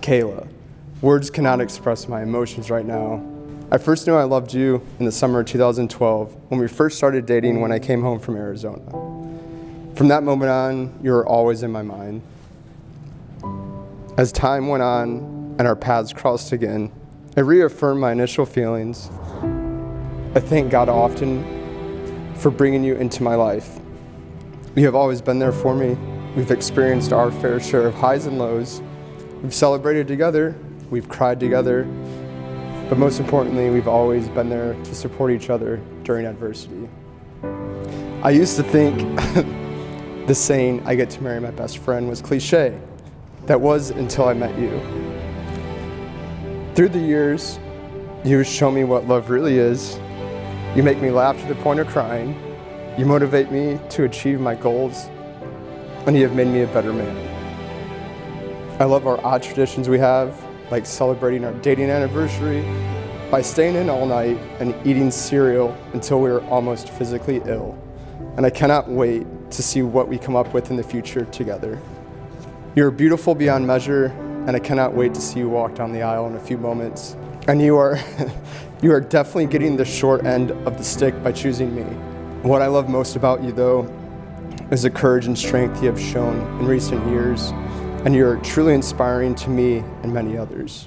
Kayla, words cannot express my emotions right now. I first knew I loved you in the summer of 2012 when we first started dating when I came home from Arizona. From that moment on, you were always in my mind. As time went on and our paths crossed again, it reaffirmed my initial feelings. I thank God often for bringing you into my life. You have always been there for me. We've experienced our fair share of highs and lows. We've celebrated together, we've cried together, but most importantly, we've always been there to support each other during adversity. I used to think the saying, "I get to marry my best friend," was cliche. That was until I met you. Through the years, you have shown me what love really is. You make me laugh to the point of crying. You motivate me to achieve my goals, and you have made me a better man. I love our odd traditions we have, like celebrating our dating anniversary by staying in all night and eating cereal until we are almost physically ill. And I cannot wait to see what we come up with in the future together. You're beautiful beyond measure, and I cannot wait to see you walk down the aisle in a few moments. And you are definitely getting the short end of the stick by choosing me. What I love most about you, though, is the courage and strength you have shown in recent years, and you're truly inspiring to me and many others.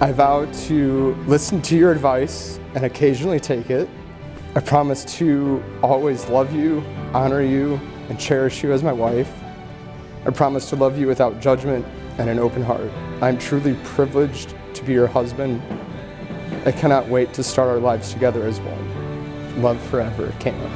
I vow to listen to your advice and occasionally take it. I promise to always love you, honor you, and cherish you as my wife. I promise to love you without judgment and an open heart. I'm truly privileged to be your husband. I cannot wait to start our lives together as one. Love forever, Kayla.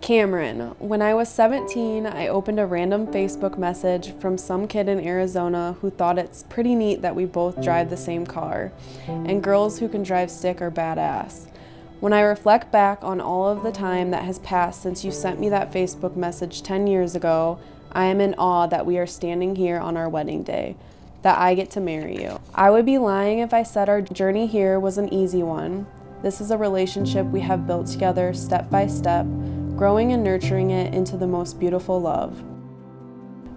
Cameron, when I was 17, I opened a random Facebook message from some kid in Arizona who thought it's pretty neat that we both drive the same car, and girls who can drive stick are badass. When I reflect back on all of the time that has passed since you sent me that Facebook message 10 years ago, I am in awe that we are standing here on our wedding day, that I get to marry you. I would be lying if I said our journey here was an easy one. This is a relationship we have built together step by step, growing and nurturing it into the most beautiful love.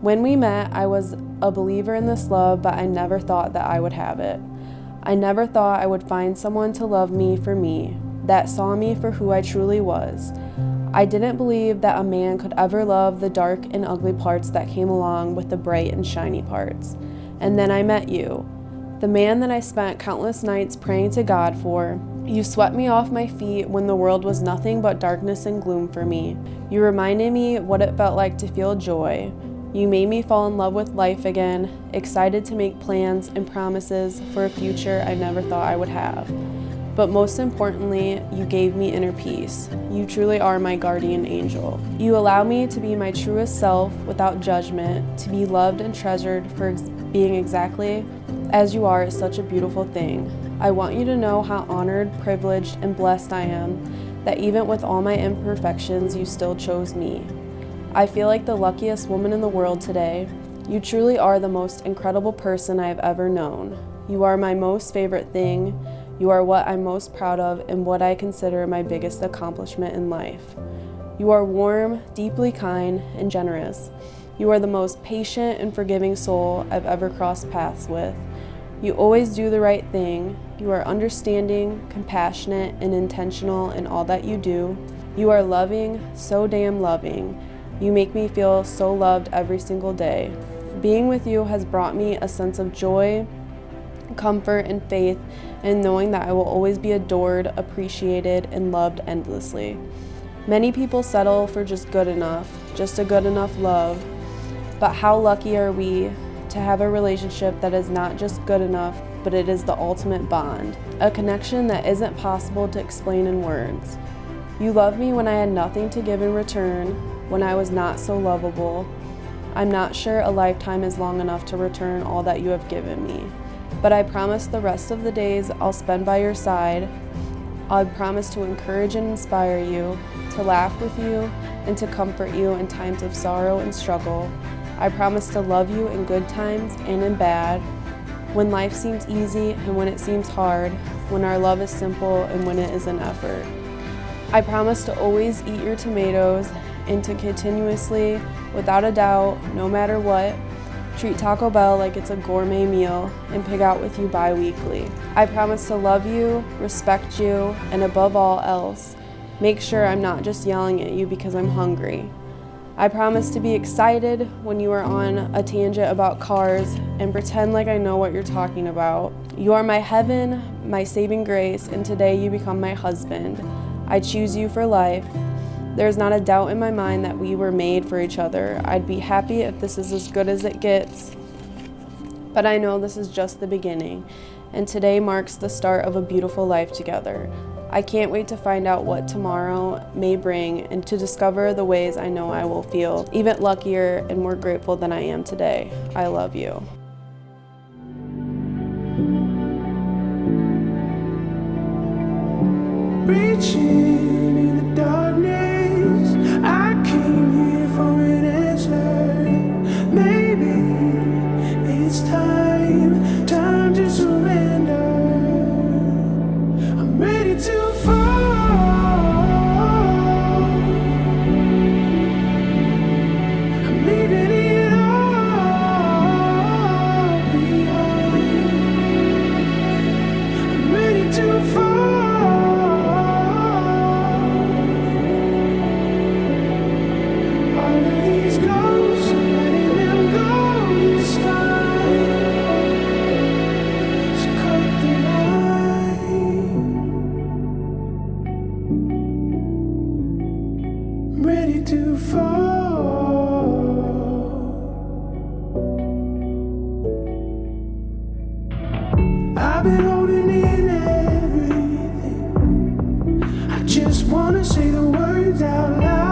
When we met, I was a believer in this love, but I never thought that I would have it. I never thought I would find someone to love me for me, that saw me for who I truly was. I didn't believe that a man could ever love the dark and ugly parts that came along with the bright and shiny parts. And then I met you, the man that I spent countless nights praying to God for. You swept me off my feet when the world was nothing but darkness and gloom for me. You reminded me what it felt like to feel joy. You made me fall in love with life again, excited to make plans and promises for a future I never thought I would have. But most importantly, you gave me inner peace. You truly are my guardian angel. You allow me to be my truest self without judgment, to be loved and treasured for being exactly as you are is such a beautiful thing. I want you to know how honored, privileged, and blessed I am that even with all my imperfections, you still chose me. I feel like the luckiest woman in the world today. You truly are the most incredible person I have ever known. You are my most favorite thing. You are what I'm most proud of and what I consider my biggest accomplishment in life. You are warm, deeply kind, and generous. You are the most patient and forgiving soul I've ever crossed paths with. You always do the right thing. You are understanding, compassionate, and intentional in all that you do. You are loving, so damn loving. You make me feel so loved every single day. Being with you has brought me a sense of joy, comfort, and faith in knowing that I will always be adored, appreciated, and loved endlessly. Many people settle for just good enough, just a good enough love. But how lucky are we to have a relationship that is not just good enough, but it is the ultimate bond, a connection that isn't possible to explain in words. You loved me when I had nothing to give in return, when I was not so lovable. I'm not sure a lifetime is long enough to return all that you have given me. But I promise the rest of the days I'll spend by your side. I promise to encourage and inspire you, to laugh with you, and to comfort you in times of sorrow and struggle. I promise to love you in good times and in bad, when life seems easy and when it seems hard, when our love is simple and when it is an effort. I promise to always eat your tomatoes and to continuously, without a doubt, no matter what, treat Taco Bell like it's a gourmet meal and pig out with you bi-weekly. I promise to love you, respect you, and above all else, make sure I'm not just yelling at you because I'm hungry. I promise to be excited when you are on a tangent about cars and pretend like I know what you're talking about. You are my heaven, my saving grace, and today you become my husband. I choose you for life. There's not a doubt in my mind that we were made for each other. I'd be happy if this is as good as it gets, but I know this is just the beginning, and today marks the start of a beautiful life together. I can't wait to find out what tomorrow may bring and to discover the ways I know I will feel even luckier and more grateful than I am today. I love you. Reaching in the darkness, I came here for an answer. Maybe it's time to surrender. I'm ready to fall. I'm leaving it all behind. I'm ready to fall. Ready to fall. I've been holding in everything. I just wanna say the words out loud.